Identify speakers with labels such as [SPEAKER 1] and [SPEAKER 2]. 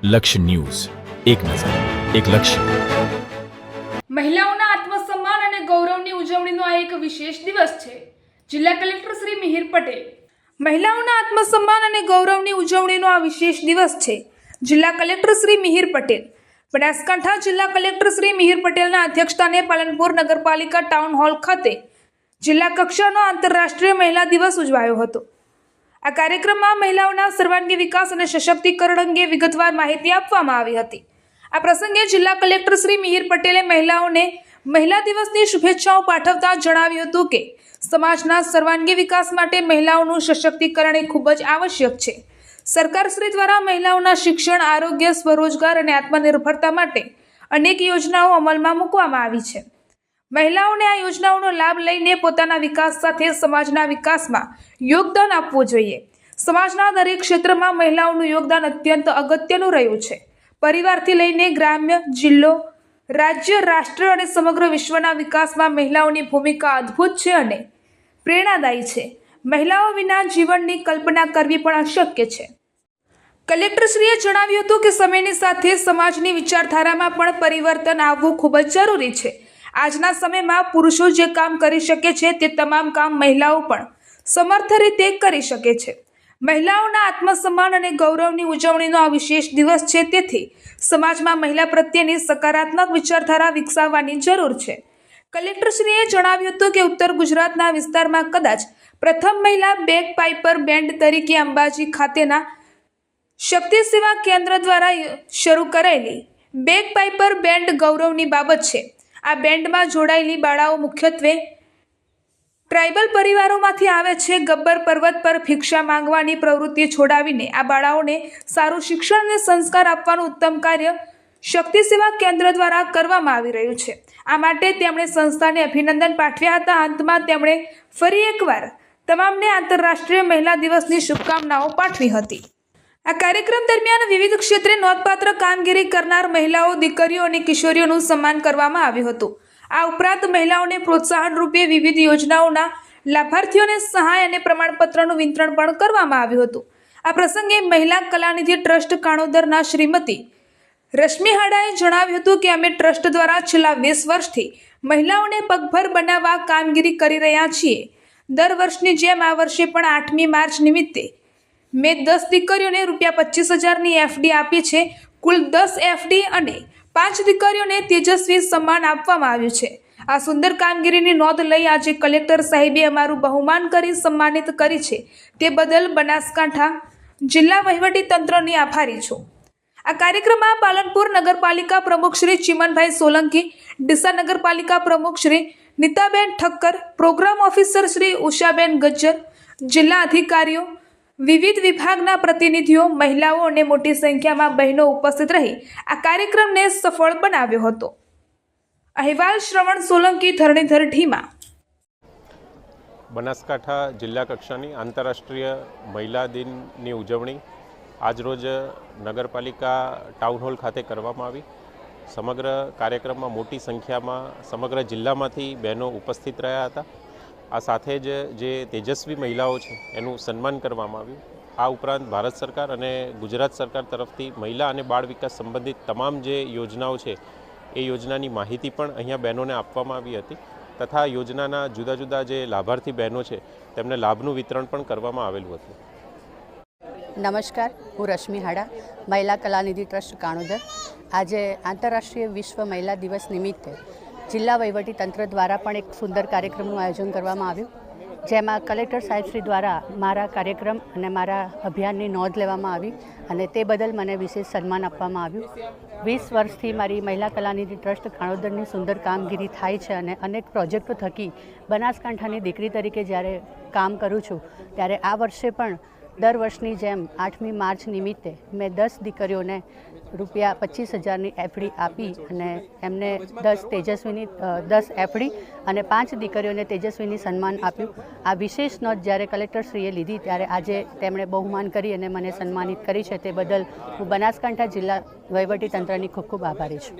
[SPEAKER 1] લક્ષ્ય ન્યૂઝ, એક નજર, એક લક્ષ્ય.
[SPEAKER 2] મહિલાઓના આત્મસન્માન અને ગૌરવની ઉજવણીનો આ એક વિશેષ દિવસ છે. જિલ્લા કલેક્ટર શ્રી મિહિર પટેલ. મહિલાઓના આત્મસન્માન અને ગૌરવની ઉજવણીનો આ વિશેષ દિવસ છે. જિલ્લા કલેક્ટર શ્રી મિહિર પટેલ. બનાસકાંઠા જિલ્લા કલેક્ટર શ્રી મિહિર પટેલના અધ્યક્ષસ્થાને પાલનપુર નગરપાલિકા ટાઉન હોલ ખાતે જિલ્લા કક્ષાનો આંતરરાષ્ટ્રીય મહિલા દિવસ ઉજવાયો હતો. આ કાર્યક્રમમાં મહિલાઓના સર્વાંગી વિકાસ અને સશક્તિકરણ અંગે વિગતવાર માહિતી આપવામાં આવી હતી. આ પ્રસંગે જિલ્લા કલેક્ટર શ્રી મિહિર પટેલે મહિલાઓને મહિલા દિવસની શુભેચ્છાઓ પાઠવતા જણાવ્યું હતું કે સમાજના સર્વાંગી વિકાસ માટે મહિલાઓનું સશક્તિકરણ એ ખૂબ જ આવશ્યક છે. સરકારશ્રી દ્વારા મહિલાઓના શિક્ષણ, આરોગ્ય, સ્વરોજગાર અને આત્મનિર્ભરતા માટે અનેક યોજનાઓ અમલમાં મૂકવામાં આવી છે. મહિલાઓને આ યોજનાઓનો લાભ લઈને પોતાના વિકાસ સાથે સમાજના વિકાસમાં યોગદાન આપવું જોઈએ. સમાજના દરેક ક્ષેત્રમાં મહિલાઓનું યોગદાન અત્યંત અગત્યનું રહ્યું છે. પરિવારથી લઈને ગ્રામ્ય, જિલ્લો, રાજ્ય, રાષ્ટ્ર અને સમગ્ર વિશ્વના વિકાસમાં મહિલાઓની ભૂમિકા અદ્ભુત છે અને પ્રેરણાદાયી છે. મહિલાઓ વિના જીવનની કલ્પના કરવી પણ અશક્ય છે. કલેક્ટરશ્રીએ જણાવ્યું હતું કે સમયની સાથે સમાજની વિચારધારામાં પણ પરિવર્તન આવવું ખૂબ જ જરૂરી છે. આજના સમયમાં પુરુષો જે કામ કરી શકે છે તે તમામ કામ મહિલાઓ પણ સમર્થ રીતે કરી શકે છે. મહિલાઓના આત્મસન્માન અને ગૌરવની ઉજવણીનો આ વિશેષ દિવસ છે. તેથી સમાજમાં મહિલા પ્રત્યેની સકારાત્મક વિચારધારા વિકસાવવાની જરૂર છે. કલેક્ટરશ્રીએ જણાવ્યું હતું કે ઉત્તર ગુજરાતના વિસ્તારમાં કદાચ પ્રથમ મહિલા બેગ પાઇપર બેન્ડ તરીકે અંબાજી ખાતેના શક્તિ સેવા કેન્દ્ર દ્વારા શરૂ કરાયેલી બેગ પાઇપર બેન્ડ ગૌરવની બાબત છે. આ બેન્ડમાં જોડાયેલી બાળાઓ મુખ્યત્વે ટ્રાઇબલ પરિવારોમાંથી આવે છે. ગબ્બર પર્વત પર ભિક્ષા માંગવાની પ્રવૃત્તિ છોડાવીને આ બાળાઓને સારું શિક્ષણ અને સંસ્કાર આપવાનું ઉત્તમ કાર્ય શક્તિ સેવા કેન્દ્ર દ્વારા કરવામાં આવી રહ્યું છે. આ માટે તેમણે સંસ્થાને અભિનંદન પાઠવ્યા હતા. અંતમાં તેમણે ફરી એકવાર તમામને આંતરરાષ્ટ્રીય મહિલા દિવસની શુભકામનાઓ પાઠવી હતી. આ કાર્યક્રમ દરમિયાન વિવિધ ક્ષેત્રે નોંધપાત્ર કામગીરી કરનાર મહિલાઓ, દીકરીઓ અને કિશોરીઓનું સન્માન કરવામાં આવ્યું હતું. આ ઉપરાંત મહિલાઓને પ્રોત્સાહન રૂપે વિવિધ યોજનાઓના લાભાર્થીઓને સહાય અને પ્રમાણપત્રનું વિતરણ પણ કરવામાં આવ્યું હતું. આ પ્રસંગે મહિલા કલાનિધિ ટ્રસ્ટ કાણોદરના શ્રીમતી રશ્મિ હાડાએ જણાવ્યું હતું કે અમે ટ્રસ્ટ દ્વારા છેલ્લા 20 વર્ષથી મહિલાઓને પગભર બનાવવા કામગીરી કરી રહ્યા છીએ. દર વર્ષની જેમ આ વર્ષે પણ 8મી માર્ચ નિમિત્તે મેં 10 દીકરીઓને ₹25,000ની એફડી આપી છે. કુલ 10 એફડી અને 5 દીકરીઓને તેજસ્વી સન્માન આપવામાં આવ્યું છે. આ સુંદર કામગીરીની નોંધ લઈ આજે કલેક્ટર સાહેબે અમારું બહુમાન કરી સન્માનિત કરી છે. તે બદલ બનાસકાંઠા જિલ્લા વહીવટી તંત્રની આભારી છું. આ કાર્યક્રમમાં પાલનપુર નગરપાલિકા પ્રમુખ શ્રી ચિમનભાઈ સોલંકી, ડીસા નગરપાલિકા પ્રમુખ શ્રી નીતાબેન ઠક્કર, પ્રોગ્રામ ઓફિસર શ્રી ઉષાબેન ગજ્જર, જિલ્લા અધિકારીઓ, વિવિધ વિભાગના પ્રતિનિધિઓ, મહિલાઓ અને મોટી સંખ્યામાં બહેનો ઉપસ્થિત રહી આ કાર્યક્રમને સફળ બનાવ્યો હતો. અહેવાલ શ્રવણ સોલંકી, ધરણીધર ઢીમા.
[SPEAKER 3] બનાસકાંઠા જિલ્લા કક્ષાની આંતરરાષ્ટ્રીય મહિલા દિનની ઉજવણી આજરોજ નગરપાલિકા ટાઉન હોલ ખાતે કરવામાં આવી. સમગ્ર કાર્યક્રમમાં મોટી સંખ્યામાં સમગ્ર જિલ્લામાંથી બહેનો ઉપસ્થિત રહ્યા હતા. આ સાથે જ જે તેજસ્વી મહિલાઓ છે એનું સન્માન કરવામાં આવ્યું. આ ઉપરાંત ભારત સરકાર અને ગુજરાત સરકાર તરફથી મહિલા અને બાળ વિકાસ સંબંધિત તમામ જે યોજનાઓ છે એ યોજનાની માહિતી પણ અહીંયા બહેનોને આપવામાં આવી હતી તથા યોજનાના જુદા જુદા જે લાભાર્થી બહેનો છે તેમને લાભનું વિતરણ પણ કરવામાં આવેલું હતું.
[SPEAKER 4] નમસ્કાર, હું રશ્મિ હાડા, મહિલા કલાનિધિ ટ્રસ્ટ કાણોદર. આજે આંતરરાષ્ટ્રીય વિશ્વ મહિલા દિવસ નિમિત્તે જિલ્લા વહીવટી તંત્ર દ્વારા પણ એક સુંદર કાર્યક્રમનું આયોજન કરવામાં આવ્યું, જેમાં કલેક્ટર સાહેબશ્રી દ્વારા મારા કાર્યક્રમ અને મારા અભિયાનની નોંધ લેવામાં આવી અને તે બદલ મને વિશેષ સન્માન આપવામાં આવ્યું. 20 વર્ષથી મારી મહિલા કલાનિધિ ટ્રસ્ટ કાણોદરની સુંદર કામગીરી થાય છે અને અનેક પ્રોજેક્ટો થકી બનાસકાંઠાની દીકરી તરીકે જ્યારે કામ કરું છું ત્યારે આ વર્ષે પણ દર વર્ષની જેમ 8મી માર્ચ નિમિત્તે મેં 10 દીકરીઓને ₹25,000ની એફડી આપી અને એમને 10 એફડી અને 5 દીકરીઓને તેજસ્વીની સન્માન આપ્યું. આ વિશેષ નોંધ જ્યારે કલેક્ટરશ્રીએ લીધી ત્યારે આજે તેમણે બહુમાન કરી અને મને સન્માનિત કરી છે. તે બદલ હું બનાસકાંઠા જિલ્લા વહીવટી તંત્રની ખૂબ ખૂબ આભારી છું.